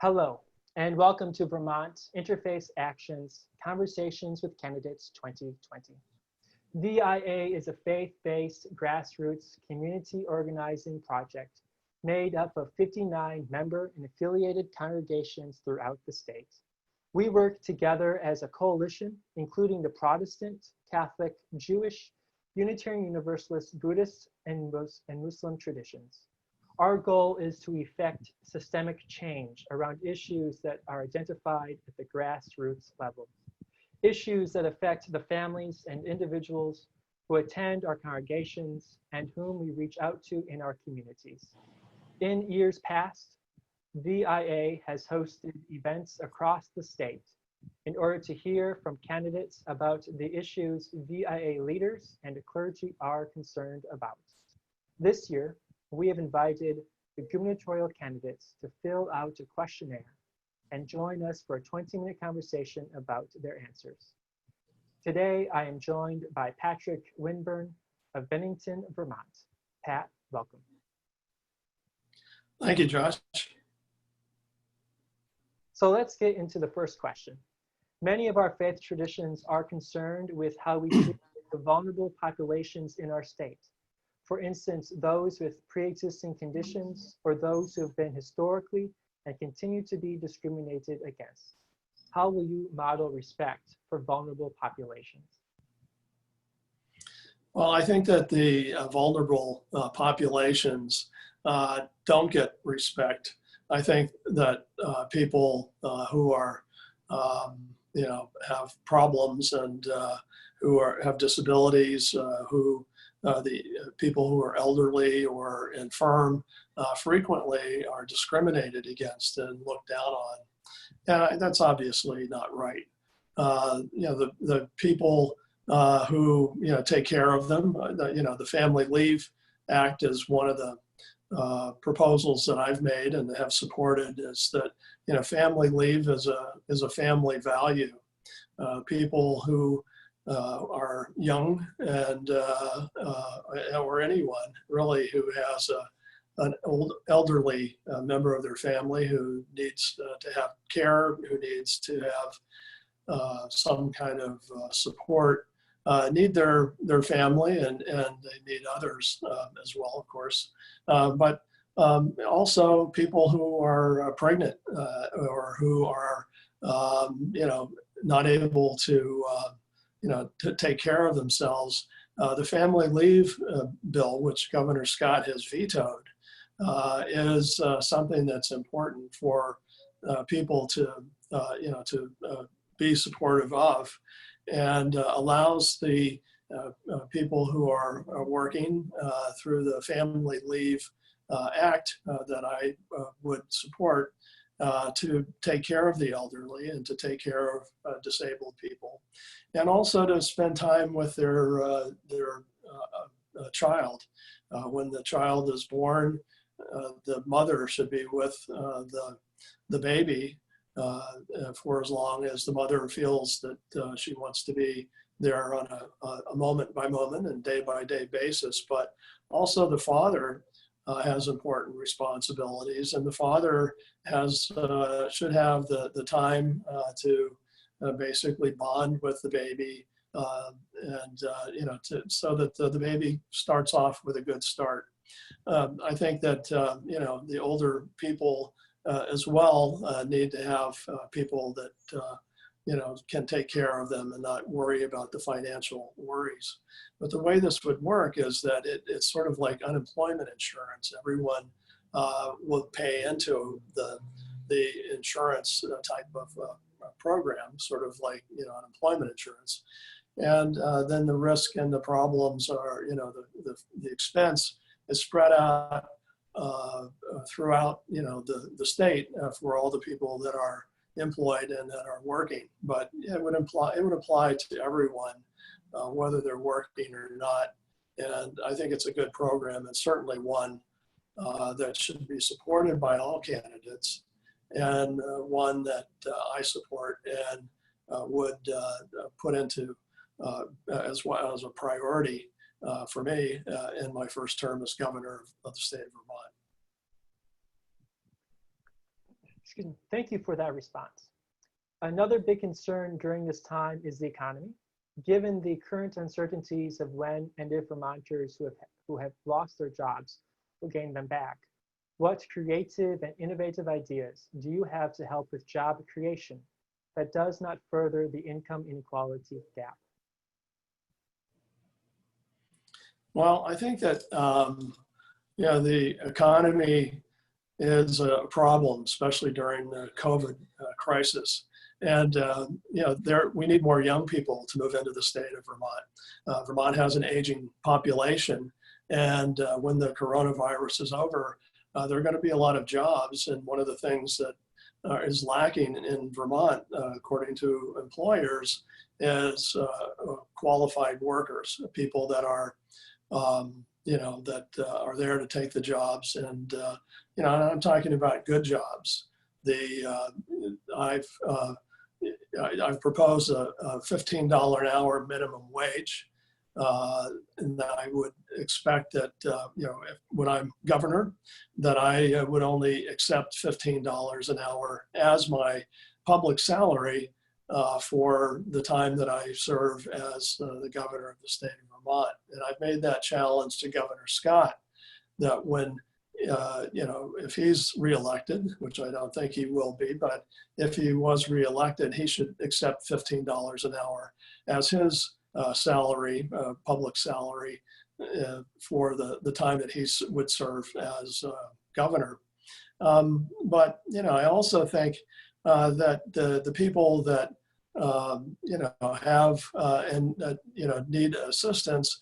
Hello, and welcome to Vermont Interfaith Action's Conversations with Candidates 2020. VIA is a faith-based grassroots community organizing project made up of 59 member and affiliated congregations throughout the state. We work together as a coalition, including the Protestant, Catholic, Jewish, Unitarian Universalist, Buddhist, and Muslim traditions. Our goal is to effect systemic change around issues that are identified at the grassroots level. Issues that affect the families and individuals who attend our congregations and whom we reach out to in our communities. In years past, VIA has hosted events across the state in order to hear from candidates about the issues VIA leaders and the clergy are concerned about. This year, we have invited the gubernatorial candidates to fill out a questionnaire and join us for a 20-minute conversation about their answers. Today, I am joined by Patrick Winburn of Bennington, Vermont. Pat, welcome. Thank you, Josh. So let's get into the first question. Many of our faith traditions are concerned with how we treat the vulnerable populations in our state. For instance, those with pre-existing conditions or those who have been historically and continue to be discriminated against. How will you model respect for vulnerable populations? Well, I think that the vulnerable populations don't get respect. I think that people who are, have problems and who have disabilities, the people who are elderly or infirm frequently are discriminated against and looked down on. And that's obviously not right. The people who, take care of them, the Family Leave Act is one of the proposals that I've made and have supported is that, family leave is a family value. People who are young and or anyone really who has an elderly member of their family who needs to have care, who needs to have some kind of support, need their family and they need others as well, of course. But also people who are pregnant or who are, not able to take care of themselves. The Family Leave Bill, which Governor Scott has vetoed, is something that's important for people to, be supportive of, and allows the people who are working through the Family Leave Act that I would support to take care of the elderly and to take care of disabled people, and also to spend time with their child. When the child is born, the mother should be with the baby for as long as the mother feels that she wants to be there on a moment by moment and day by day basis. But also the father has important responsibilities, and the father should have the time to basically bond with the baby, and so that the baby starts off with a good start. I think that the older people as well need to have people that can take care of them and not worry about the financial worries. But the way this would work is that it's sort of like unemployment insurance. Everyone will pay into the insurance type of program, sort of like unemployment insurance, and then the risk and the problems are the expense is spread out throughout the state for all the people that are employed and that are working. But it would apply to everyone, whether they're working or not. And I think it's a good program, and certainly one that should be supported by all candidates, and one that I support and would put into as well as a priority for me in my first term as governor of the state of Vermont. Excuse me. Thank you for that response. Another big concern during this time is the economy. Given the current uncertainties of when and if Vermonters who have lost their jobs will gain them back, what creative and innovative ideas do you have to help with job creation that does not further the income inequality gap? Well, I think that the economy is a problem, especially during the COVID crisis. And we need more young people to move into the state of Vermont. Vermont has an aging population, and when the coronavirus is over, there are going to be a lot of jobs. And one of the things that is lacking in Vermont, according to employers, is qualified workers, people that are are there to take the jobs. And I'm talking about good jobs. I've proposed a $15 an hour minimum wage, and I would expect that when I'm governor, that I would only accept $15 an hour as my public salary for the time that I serve as the governor of the state of Vermont. And I've made that challenge to Governor Scott, that when if he's reelected, which I don't think he will be, but if he was reelected, he should accept $15 an hour as his salary, public salary, for the time that he would serve as governor. But I also think that the people that have and need assistance,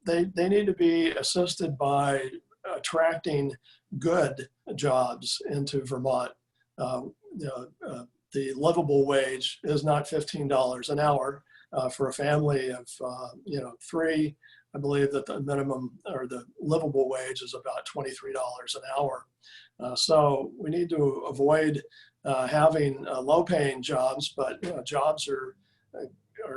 they need to be assisted by attracting good jobs into Vermont. The livable wage is not $15 an hour for a family of three. I believe that the minimum or the livable wage is about $23 an hour. So we need to avoid having low-paying jobs, but jobs are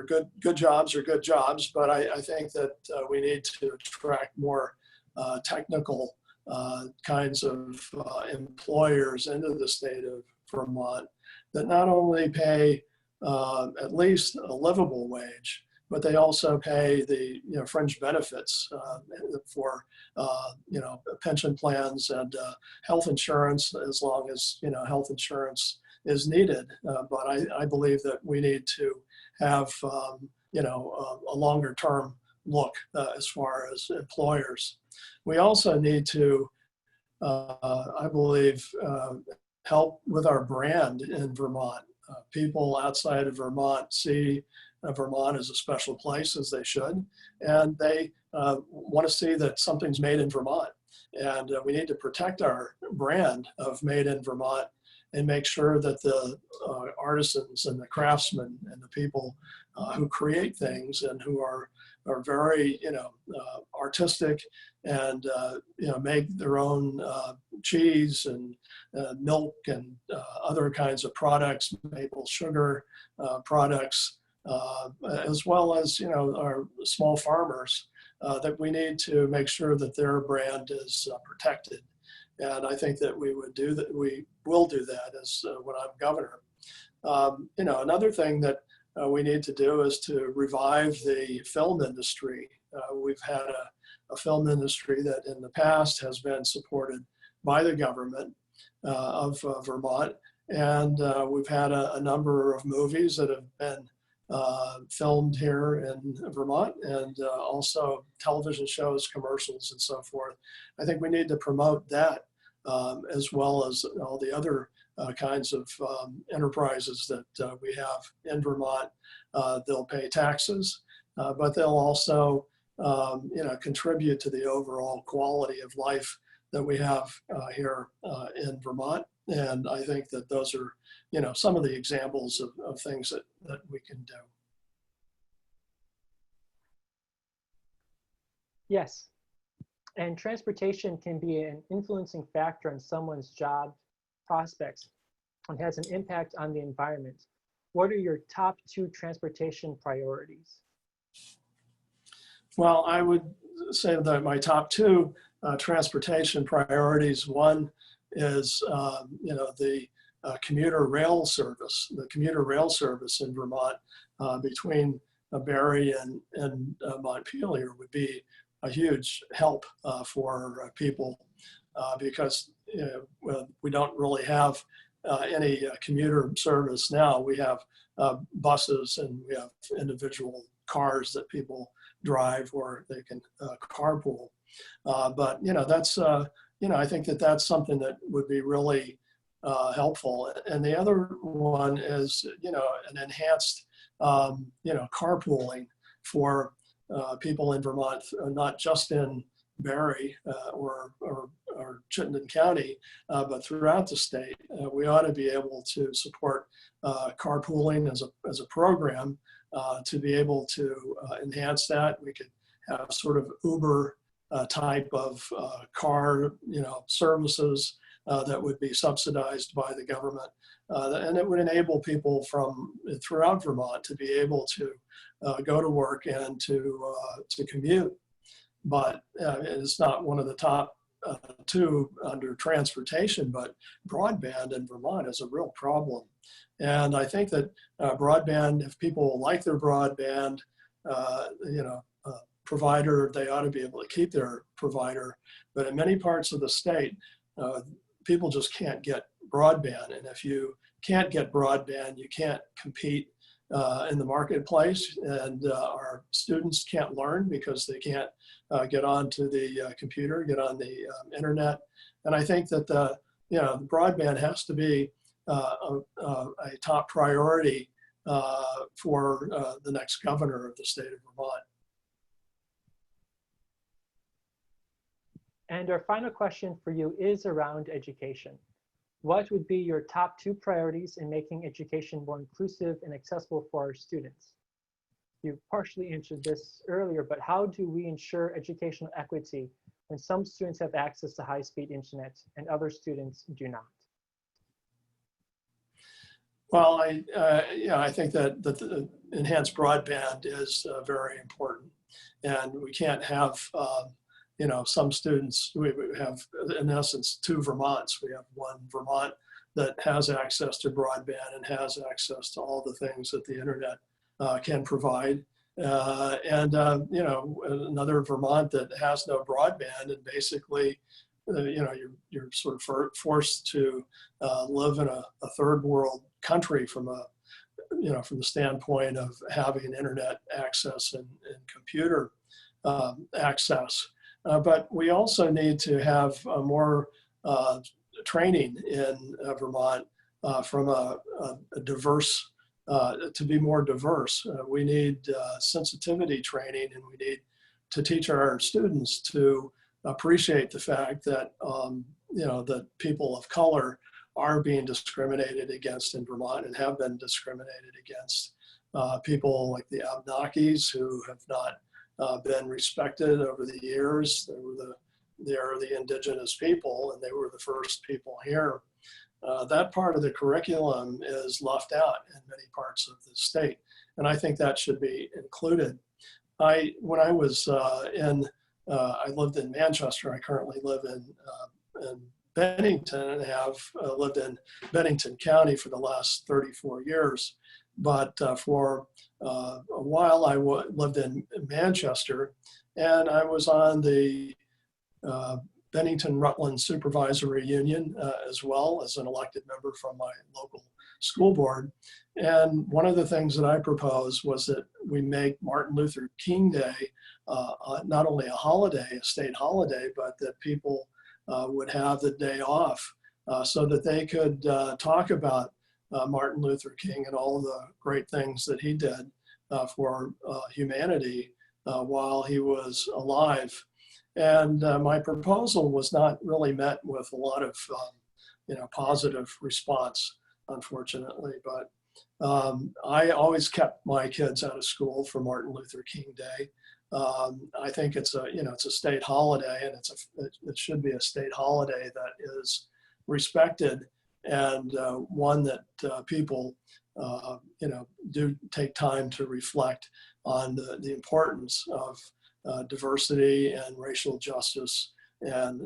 good jobs are good jobs. But I think that we need to attract more technical kinds of employers into the state of Vermont that not only pay at least a livable wage, but they also pay the fringe benefits for pension plans and health insurance, as long as health insurance is needed. But I believe that we need to have a longer term look as far as employers. We also need to, I believe, help with our brand in Vermont. People outside of Vermont see Vermont as a special place, as they should, and they want to see that something's made in Vermont. And we need to protect our brand of made in Vermont and make sure that the artisans and the craftsmen and the people who create things and who are very artistic and make their own cheese and milk and other kinds of products, maple sugar products, as well as our small farmers, that we need to make sure that their brand is protected. And I think that we would do that. We will do that as when I'm governor. Another thing that we need to do is to revive the film industry. We've had a film industry that in the past has been supported by the government of Vermont. And we've had a number of movies that have been filmed here in Vermont, and also television shows, commercials, and so forth. I think we need to promote that as well as all the other kinds of enterprises that we have in Vermont. They'll pay taxes, but they'll also contribute to the overall quality of life that we have here in Vermont. And I think that those are some of the examples of things that we can do. Yes, and transportation can be an influencing factor in someone's job prospects and has an impact on the environment. What are your top 2 transportation priorities? Well, I would say that my top 2 transportation priorities, one is the commuter rail service. The commuter rail service in Vermont between Barre and Montpelier would be a huge help for people because we don't really have any commuter service now. We have buses and we have individual cars that people drive or they can carpool. But that's I think that that's something that would be really helpful. And the other one is an enhanced carpooling for people in Vermont, not just in Barre or Chittenden County, but throughout the state. We ought to be able to support carpooling as a program to be able to enhance that. We could have sort of Uber type of car services that would be subsidized by the government. And it would enable people from throughout Vermont to be able to go to work and to commute. But it's not one of the top two under transportation, but broadband in Vermont is a real problem. And I think that broadband, if people like their broadband, provider, they ought to be able to keep their provider. But in many parts of the state, people just can't get broadband. And if you can't get broadband, you can't compete in the marketplace, and our students can't learn because they can't get onto the computer, get on the internet. And I think that the broadband has to be a top priority for the next governor of the state of Vermont. And our final question for you is around education. What would be your top 2 priorities in making education more inclusive and accessible for our students? You partially answered this earlier, but how do we ensure educational equity when some students have access to high-speed internet and other students do not? Well, I think that the enhanced broadband is very important, and we can't have some students, we have in essence 2 Vermonts. We have one Vermont that has access to broadband and has access to all the things that the internet can provide. And another Vermont that has no broadband, and basically, you're sort of forced to live in a third world country from from the standpoint of having internet access and computer access. But we also need to have more training in Vermont from a diverse, to be more diverse. We need sensitivity training, and we need to teach our students to appreciate the fact that, that people of color are being discriminated against in Vermont and have been discriminated against. People like the Abenakis who have not been respected over the years. They are the indigenous people, and they were the first people here. That part of the curriculum is left out in many parts of the state, and I think that should be included. When I was I lived in Manchester. I currently live in Bennington and have lived in Bennington County for the last 34 years. But for a while, I lived in Manchester, and I was on the Bennington-Rutland Supervisory Union as well as an elected member from my local school board. And one of the things that I proposed was that we make Martin Luther King Day not only a holiday, a state holiday, but that people would have the day off so that they could talk about Martin Luther King and all of the great things that he did for humanity while he was alive. And my proposal was not really met with a lot of positive response, unfortunately. But I always kept my kids out of school for Martin Luther King Day. I think it's a state holiday, and it should be a state holiday that is respected, and one that people do take time to reflect on the importance of diversity and racial justice and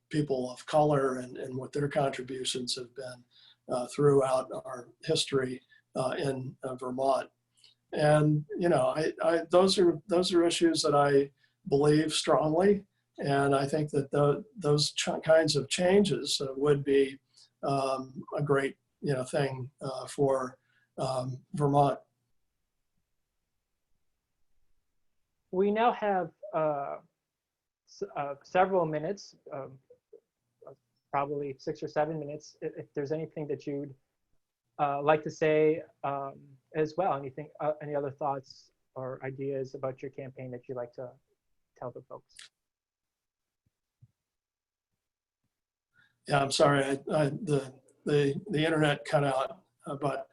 people of color and what their contributions have been throughout our history in Vermont. And those are issues that I believe strongly, and I think that those kinds of changes would be a great thing for Vermont. We now have several minutes, probably 6 or 7 minutes. If there's anything that you'd like to say as well, anything, any other thoughts or ideas about your campaign that you'd like to tell the folks? Yeah, I'm sorry, the internet cut out, but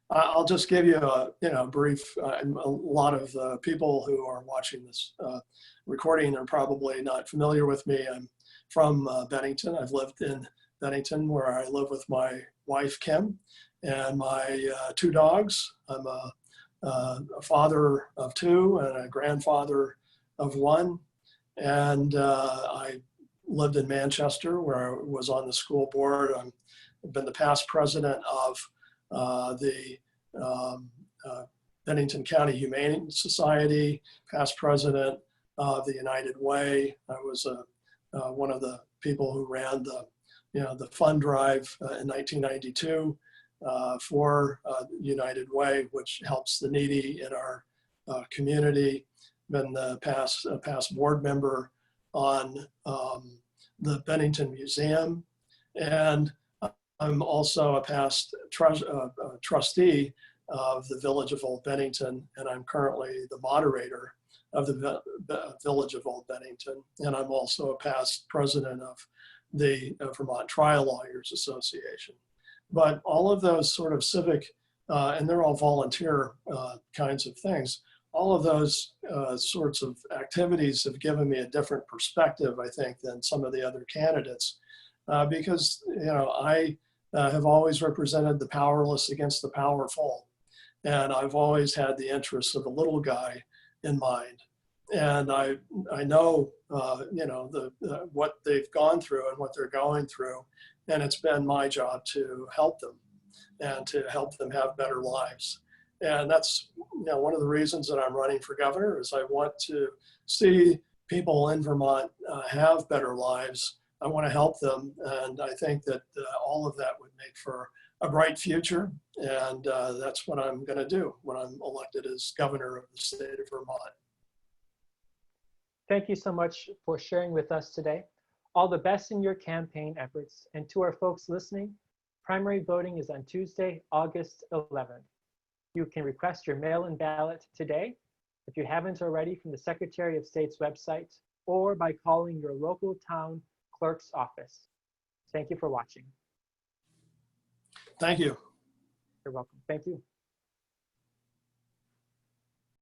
I'll just give you a brief. A lot of the people who are watching this recording are probably not familiar with me. I'm from Bennington. I've lived in Bennington, where I live with my wife Kim and my 2 dogs. I'm a father of 2 and a grandfather of 1, and I lived in Manchester, where I was on the school board. I've been the past president of the Bennington County Humane Society, past president of the United Way. I was one of the people who ran the fund drive in 1992 for United Way, which helps the needy in our community. Been the past board member on the Bennington Museum, and I'm also a past trustee of the Village of Old Bennington, and I'm currently the moderator of the Village of Old Bennington, and I'm also a past president of the Vermont Trial Lawyers Association. But all of those sort of civic, and they're all volunteer kinds of things, all of those sorts of activities have given me a different perspective, I think, than some of the other candidates, because I have always represented the powerless against the powerful, and I've always had the interests of the little guy in mind. And I know what they've gone through and what they're going through, and it's been my job to help them and to help them have better lives. And that's one of the reasons that I'm running for governor, is I want to see people in Vermont have better lives. I want to help them, and I think that all of that would make for a bright future, and that's what I'm going to do when I'm elected as governor of the state of Vermont. Thank you so much for sharing with us today. All the best in your campaign efforts. And to our folks listening, primary voting is on Tuesday, August 11th. You can request your mail-in ballot today, if you haven't already, from the Secretary of State's website, or by calling your local town clerk's office. Thank you for watching. Thank you. You're welcome. Thank you.